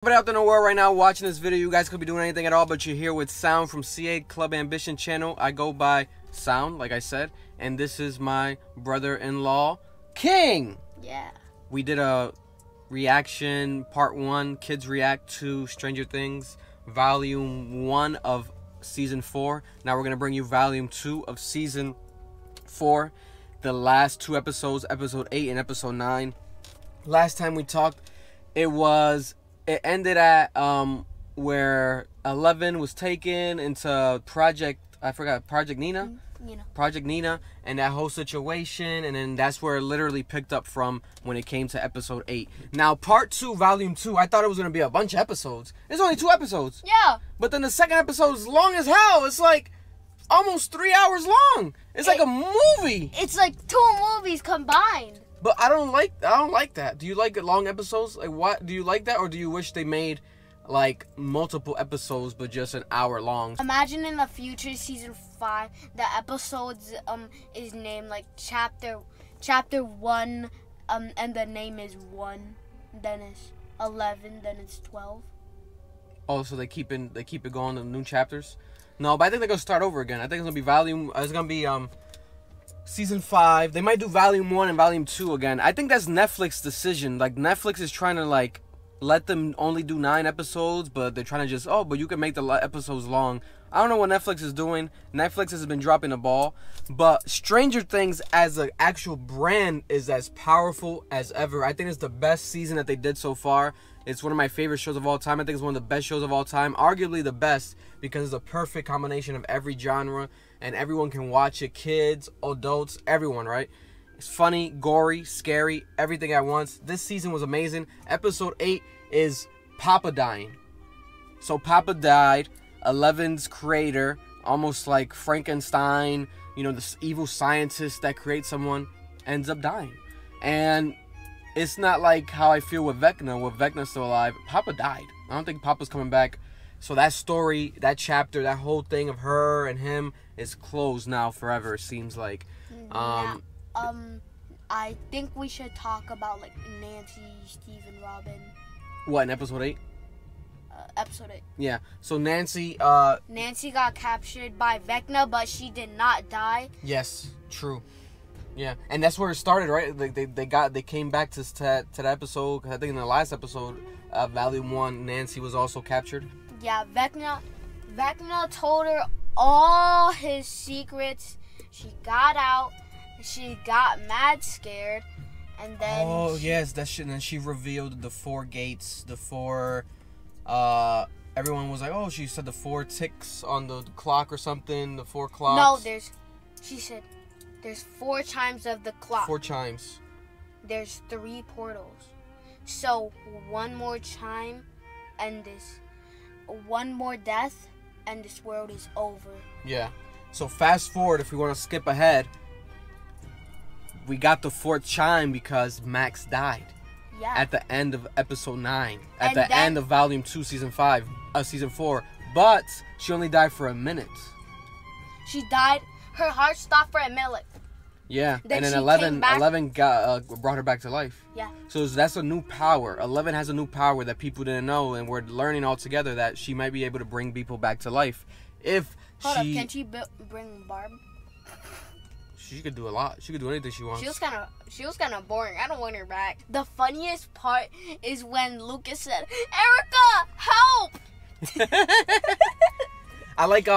But out there in the world right now watching this video, you guys could be doing anything at all, but you're here with Sound from CA Club Ambition channel. I go by Sound, like I said, and this is my brother-in-law, King. Yeah. We did a reaction, part 1, kids react to Stranger Things, volume 1 of season 4. Now we're going to bring you volume 2 of season 4. The last 2 episodes, episode 8 and episode 9. Last time we talked, it ended at where 11 was taken into Project Nina? Project Nina, and that whole situation, and then that's where it literally picked up from when it came to episode 8. Now, part 2, volume 2, I thought it was going to be a bunch of episodes. It's only 2 episodes. Yeah. But then the second episode is long as hell. It's like almost 3 hours long. It's like a movie. It's like 2 movies combined. But I don't like that. Do you like long episodes? Like, what? Do you like that, or do you wish they made like multiple episodes but just an hour long? Imagine in the future, season 5, the episodes is named like chapter 1, and the name is 1, then it's 11, then it's 12. Oh, so they keep it going to new chapters? No, but I think they're gonna start over again. I think it's gonna be season 5. They might do volume 1 and volume 2 again. I think that's Netflix's decision. Like, Netflix is trying to like let them only do 9 episodes, but they're trying to just, but you can make the episodes long. I don't know what Netflix is doing. Netflix has been dropping the ball, but Stranger Things as an actual brand is as powerful as ever. I think it's the best season that they did so far. It's one of my favorite shows of all time. I think it's one of the best shows of all time, arguably the best, because it's a perfect combination of every genre, and everyone can watch it. Kids, adults, everyone, right? It's funny, gory, scary, everything at once. This season was amazing. Episode 8 is Papa dying. So Papa died. 11's creator, almost like Frankenstein, you know, this evil scientist that creates someone, ends up dying. And it's not like how I feel with Vecna. With Vecna still alive, Papa died. I don't think Papa's coming back. So that story, that chapter, that whole thing of her and him is closed now forever, it seems like. I think we should talk about like Nancy, Steve, and Robin. What, in episode 8? Episode 8. Yeah. So Nancy got captured by Vecna, but she did not die. Yes, true. Yeah, and that's where it started, right? Like they came back to that episode, because I think in the last episode, volume 1, Nancy was also captured. Yeah, Vecna told her all his secrets. She got out. She got mad scared, and then yes, that shit. And then she revealed the 4 gates, the 4. Everyone was like, oh, she said the 4 ticks on the clock or something. The 4 clocks. No, she said there's 4 chimes of the clock. 4 chimes. There's 3 portals. So 1 more chime, and 1 more death, and this world is over. Yeah. So fast forward, if we want to skip ahead, we got the 4th chime because Max died. Yeah. At the end of episode 9. At the end of volume 2, season 4. But she only died for a minute. She died. Her heart stopped for a minute. Yeah. And then 11 brought her back to life. Yeah. So that's a new power. 11 has a new power that people didn't know, and we're learning all together that she might be able to bring people back to life. Hold up, can she bring Barb? She could do a lot. She could do anything she wants. She was kind of boring. I don't want her back. The funniest part is when Lucas said, "Erica, help!" I like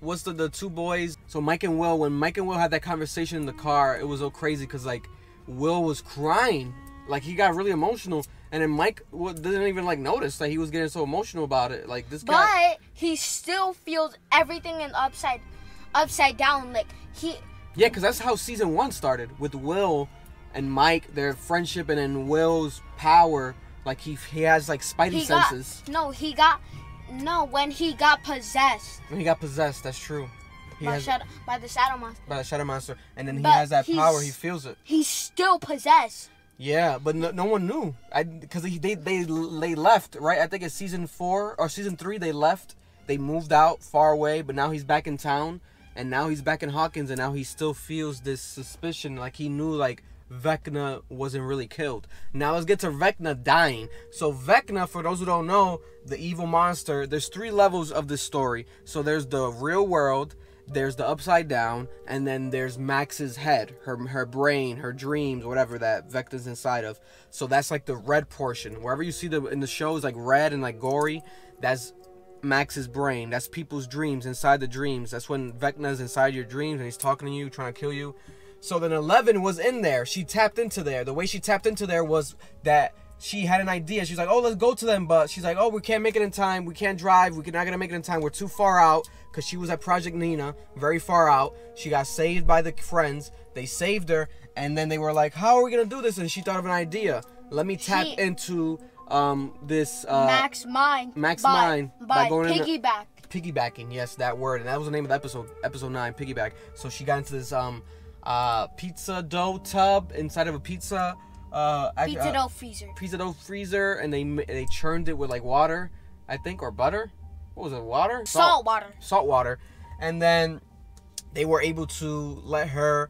what's the 2 boys? So Mike and Will. When Mike and Will had that conversation in the car, it was so crazy because like Will was crying, like he got really emotional, and then Mike didn't even like notice that he was getting so emotional about it. Like this guy. But he still feels everything in upside down. Like Yeah, because that's how season 1 started, with Will and Mike, their friendship, and then Will's power. Like he has like spidey senses. When he got possessed. When he got possessed, that's true. By the shadow monster. By the shadow monster, and then he has that power. He feels it. He's still possessed. Yeah, but no one knew. Because they left, right? I think it's season 4 or season 3. They left. They moved out far away, but now he's back in town. And now he's back in Hawkins, and now he still feels this suspicion. Like he knew, like Vecna wasn't really killed. Now let's get to Vecna dying. So Vecna, for those who don't know, the evil monster, there's 3 levels of this story. So there's the real world, there's the upside down, and then there's Max's head, her brain, her dreams, whatever that Vecna's inside of. So that's like the red portion. Wherever you see in the shows like red and like gory, that's Max's brain. That's people's dreams, inside the dreams. That's when Vecna's inside your dreams and he's talking to you, trying to kill you. So then 11 was in there. She tapped into there. The way she tapped into there was that she had an idea. She's like, oh, let's go to them. But she's like, oh, we can't make it in time. We can't drive. We're not going to make it in time. We're too far out. Because she was at Project Nina, very far out. She got saved by the friends. They saved her. And then they were like, how are we going to do this? And she thought of an idea. Let me tap into this... Max mind. Max mind. By going piggyback. Piggybacking, yes, that word. And that was the name of the episode. Episode 9, piggyback. So she got into this... pizza dough tub inside of a pizza dough freezer, and they churned it with like water, I think, or butter. What was it? Water? Salt water. And then they were able to let her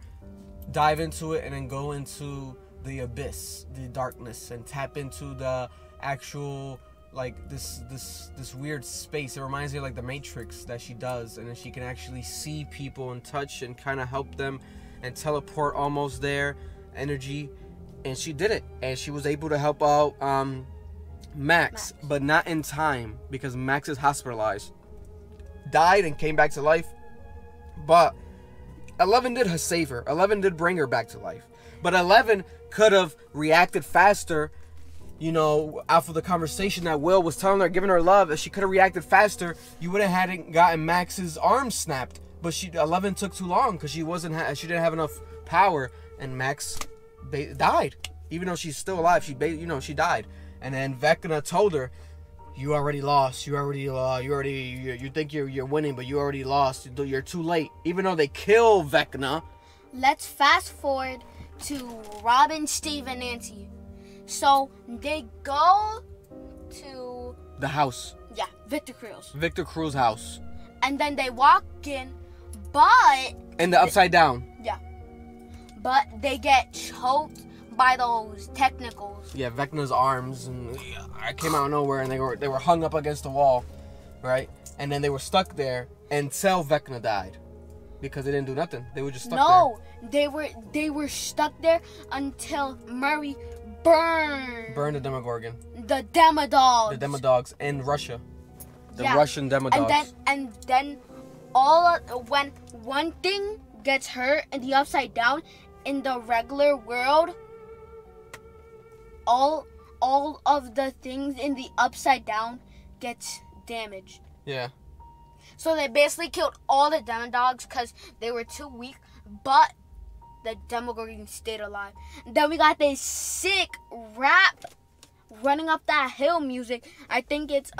dive into it and then go into the abyss, the darkness, and tap into the actual like this weird space. It reminds me of like the Matrix that she does, and then she can actually see people and touch and kind of help them and teleport almost there, energy, and she did it, and she was able to help out Max, but not in time because Max is hospitalized, died and came back to life. But 11 did save her. 11 did bring her back to life, but 11 could have reacted faster. You know, after the conversation that Will was telling her, giving her love, if she could have reacted faster, you would have hadn't gotten Max's arm snapped. But 11 took too long because she didn't have enough power, and Max died. Even though she's still alive, she died. And then Vecna told her, "You already lost. You think you're winning, but you already lost. You're too late." Even though they kill Vecna. Let's fast forward to Robin, Steve, and Nancy. So they go to the house. Yeah, Victor Cruz's house. And then they walk in. But in the upside down. Yeah. But they get choked by those technicals. Yeah, Vecna's arms and I came out of nowhere, and they were hung up against the wall, right? And then they were stuck there until Vecna died. Because they didn't do nothing. They were just stuck there. No, they were stuck there until Murray burned the Demogorgon. The Demodogs. The Demodogs in Russia. The Russian Demodogs. And then when one thing gets hurt in the upside down, in the regular world, all of the things in the upside down gets damaged. Yeah. So they basically killed all the Demodogs because they were too weak, but the Demogorgon stayed alive. Then we got this sick rap, Running Up That Hill music. I think it's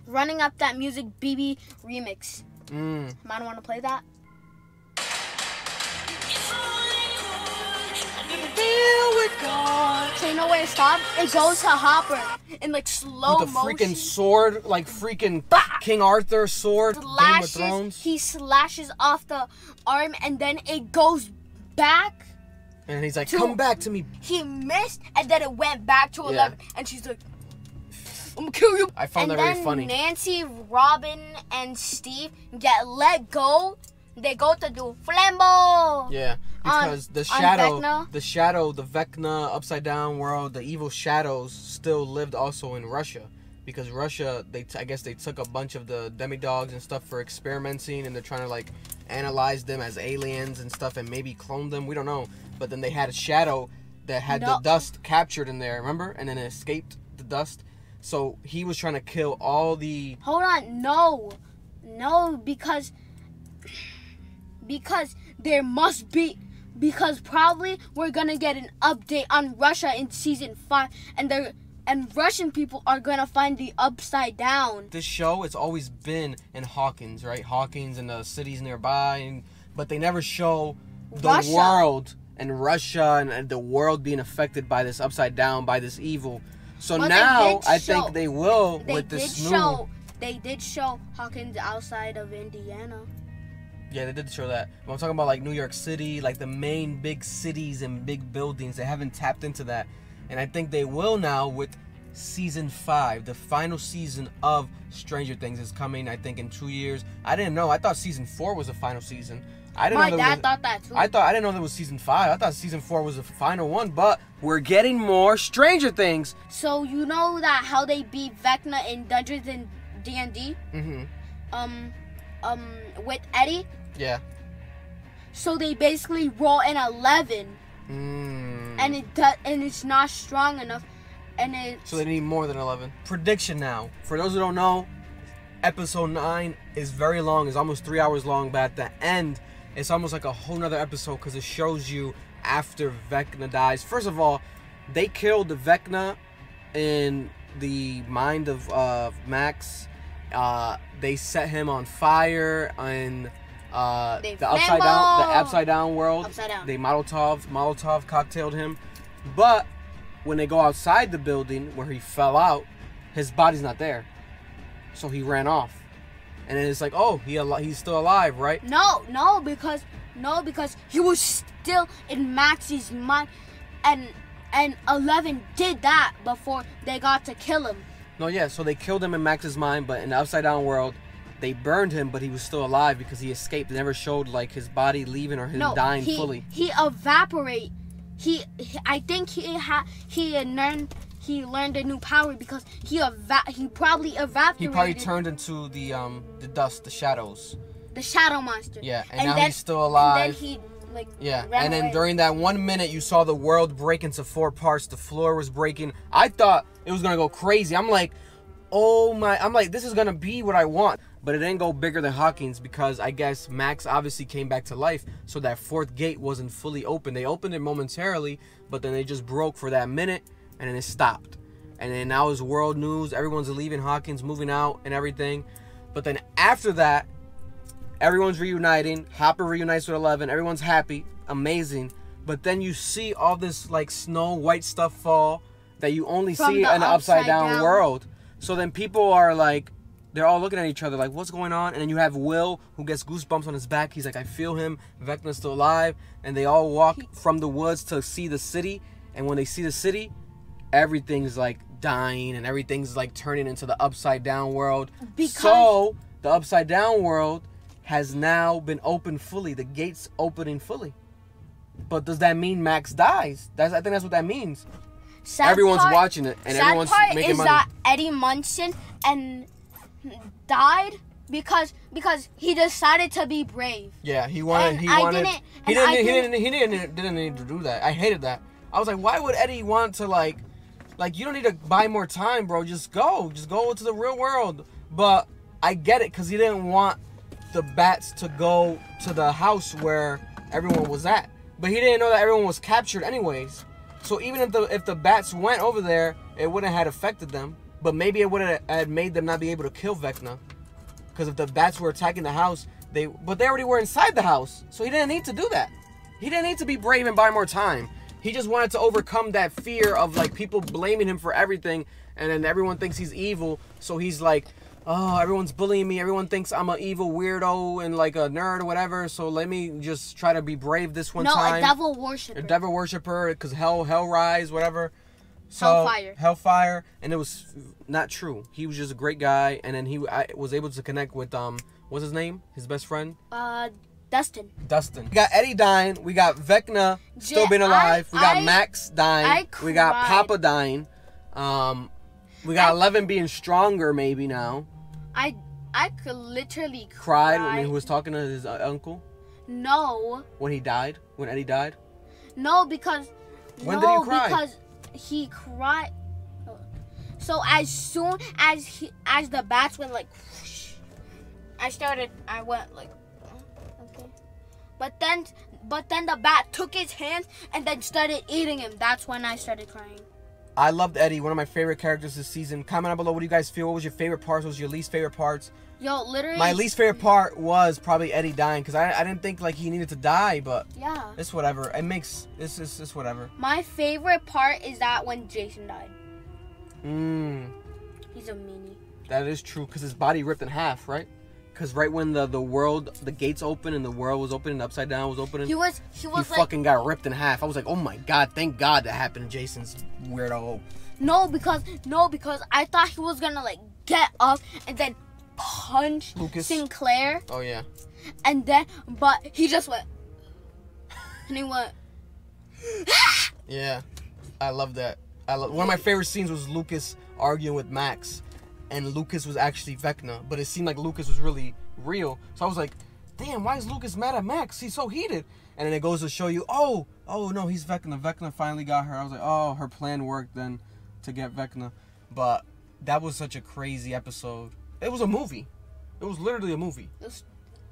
Running Up That Music BB remix. Might want to play that. So you know where it stops? It goes to Hopper in like slow motion. With a freaking motion. Sword, like freaking King Arthur sword. Game of Thrones. He slashes off the arm and then it goes back. And he's like, come back to me. He missed and then it went back to 11. And she's like, I'm gonna kill you. I found that very funny. Nancy, Robin, and Steve get let go. They go to do Flambo. Yeah, because the Vecna upside down world, the evil shadows still lived also in Russia. Because Russia, I guess they took a bunch of the demidogs and stuff for experimenting, and they're trying to like analyze them as aliens and stuff, and maybe clone them. We don't know. But then they had a shadow that had the dust captured in there. Remember? And then it escaped the dust. So he was trying to kill all the... Hold on, no, because there must be, because probably we're gonna get an update on Russia in season 5, and Russian people are gonna find the upside down. This show, it's always been in Hawkins, right? Hawkins and the cities nearby, but they never show the world and Russia and the world being affected by this upside down, by this evil. So now I think they will with this new. They did show Hawkins outside of Indiana. Yeah, they did show that. But I'm talking about like New York City, like the main big cities and big buildings. They haven't tapped into that. And I think they will now with season 5. The final season of Stranger Things is coming, I think, in 2 years. I didn't know. I thought season 4 was the final season. I didn't My know dad thought that too. I didn't know there was season 5. I thought season 4 was the final one. But we're getting more Stranger Things. So you know that how they beat Vecna in Dungeons and D&D? With Eddie? Yeah. So they basically roll an 11. And it's not strong enough. So they need more than 11. Prediction now. For those who don't know, episode 9 is very long. It's almost 3 hours long. But at the end, it's almost like a whole nother episode because it shows you after Vecna dies. First of all, they killed Vecna in the mind of Max. They set him on fire in the upside down world. They Molotov cocktailed him. But when they go outside the building where he fell out, his body's not there. So he ran off. And then it's like, oh, he's still alive, right? No, because he was still in Max's mind, and 11 did that before they got to kill him. No, yeah, so they killed him in Max's mind, but in the upside down world, they burned him, but he was still alive because he escaped. They never showed like his body leaving or him dying fully. He evaporated. I think he learned a new power because he probably evaporated. He probably turned into the dust, the shadows. The shadow monster. Yeah, and now he's still alive. And then he and then during that 1 minute, you saw the world break into 4 parts. The floor was breaking. I thought it was gonna go crazy. I'm like, this is gonna be what I want. But it didn't go bigger than Hawkins because I guess Max obviously came back to life. So that 4th gate wasn't fully open. They opened it momentarily, but then they just broke for that minute and then it stopped. And then now it's world news. Everyone's leaving Hawkins, moving out and everything. But then after that, everyone's reuniting. Hopper reunites with 11. Everyone's happy. Amazing. But then you see all this like Snow White stuff fall that you only see in the upside down world. So then people are like, they're all looking at each other like, what's going on? And then you have Will, who gets goosebumps on his back. He's like, I feel him. Vecna's still alive. And they all walk from the woods to see the city. And when they see the city, everything's like dying and everything's like turning into the upside down world. So the upside down world has now been opened fully. The gate's opening fully. But does that mean Max dies? I think that's what that means. Everyone's watching it and everyone's making money. That Eddie Munson died because he decided to be brave. Yeah, he didn't need to do that. I hated that. I was like, why would Eddie want to like you don't need to buy more time, bro. Just go to the real world. But I get it because he didn't want the bats to go to the house where everyone was at. But he didn't know that everyone was captured anyways. So even if the bats went over there, it wouldn't have affected them. But maybe it would have made them not be able to kill Vecna. Because if the bats were attacking the house, they already were inside the house. So he didn't need to do that. He didn't need to be brave and buy more time. He just wanted to overcome that fear of like people blaming him for everything. And then everyone thinks he's evil. So he's like, oh, everyone's bullying me. Everyone thinks I'm an evil weirdo and like a nerd or whatever. So let me just try to be brave this one time. No, a devil worshiper. A devil worshiper because hell rise, whatever. So, Hellfire. And it was not true. He was just a great guy. And then I was able to connect with, what's his name? His best friend? Dustin. We got Eddie dying. We got Vecna still being alive. We got Max dying. We got Papa dying. We got 11 being stronger maybe now. I could literally cried when he was talking to his uncle? No. When he died? When Eddie died? No, because... When did he cry? Because he cried. So as soon as the bats went like... Whoosh, I went like... Okay. But then the bat took his hands and then started eating him. That's when I started crying. I loved Eddie, one of my favorite characters this season. Comment down below what do you guys feel. What was your favorite parts? What was your least favorite parts? Yo, literally. My least favorite part was probably Eddie dying because I didn't think like he needed to die, but yeah, it's whatever. It's whatever. My favorite part is that when Jason died. He's a meanie. That is true because his body ripped in half, right? because right when the gates open and the world was opening, upside down was opening, he was he like, fucking got ripped in half. I was like, oh my god, thank God that happened to Jason's weirdo. No, because I thought he was gonna like get up and then punch Lucas. Sinclair. Oh yeah. And then, but he just went, and he went. Yeah, I love that. One of my favorite scenes was Lucas arguing with Max, and Lucas was actually Vecna, but it seemed like Lucas was really real. So I was like, damn, why is Lucas mad at Max? He's so heated. And then it goes to show you, oh no, he's Vecna. Vecna finally got her. I was like, oh, her plan worked then to get Vecna. But that was such a crazy episode. It was a movie. It was literally a movie.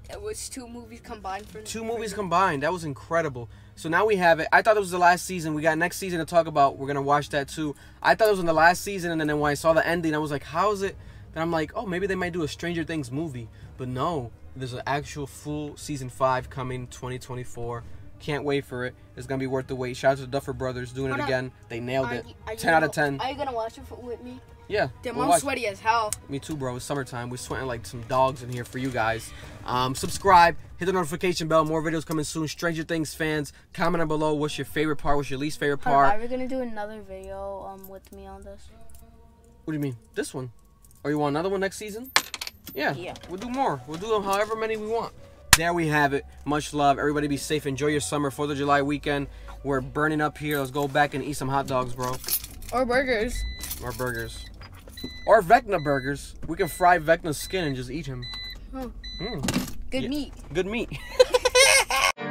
It was 2 movies combined. Two movies combined. That was incredible. So now we have it. I thought it was the last season. We got next season to talk about. We're going to watch that too. I thought it was in the last season, and then when I saw the ending, I was like, how is it? Then I'm like, oh, maybe they might do a Stranger Things movie. But no, there's an actual full season 5 coming 2024. Can't wait for it. It's going to be worth the wait. Shout out to the Duffer Brothers doing it again. They nailed it. 10 out of 10. Are you going to watch it with me? Yeah. Damn, I'm sweaty as hell. Me too, bro. It's summertime. We're sweating like some dogs in here for you guys. Subscribe. Hit the notification bell. More videos coming soon. Stranger Things fans, comment down below what's your favorite part, what's your least favorite part. Are we going to do another video with me on this? What do you mean? This one? Or you want another one next season? Yeah. We'll do more. We'll do them however many we want. There we have it. Much love. Everybody be safe. Enjoy your summer. 4th of July weekend. We're burning up here. Let's go back and eat some hot dogs, bro. Or burgers. Or burgers. Or Vecna burgers. We can fry Vecna's skin and just eat him. Good meat. Good meat.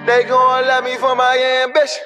They gon' love me for my ambition.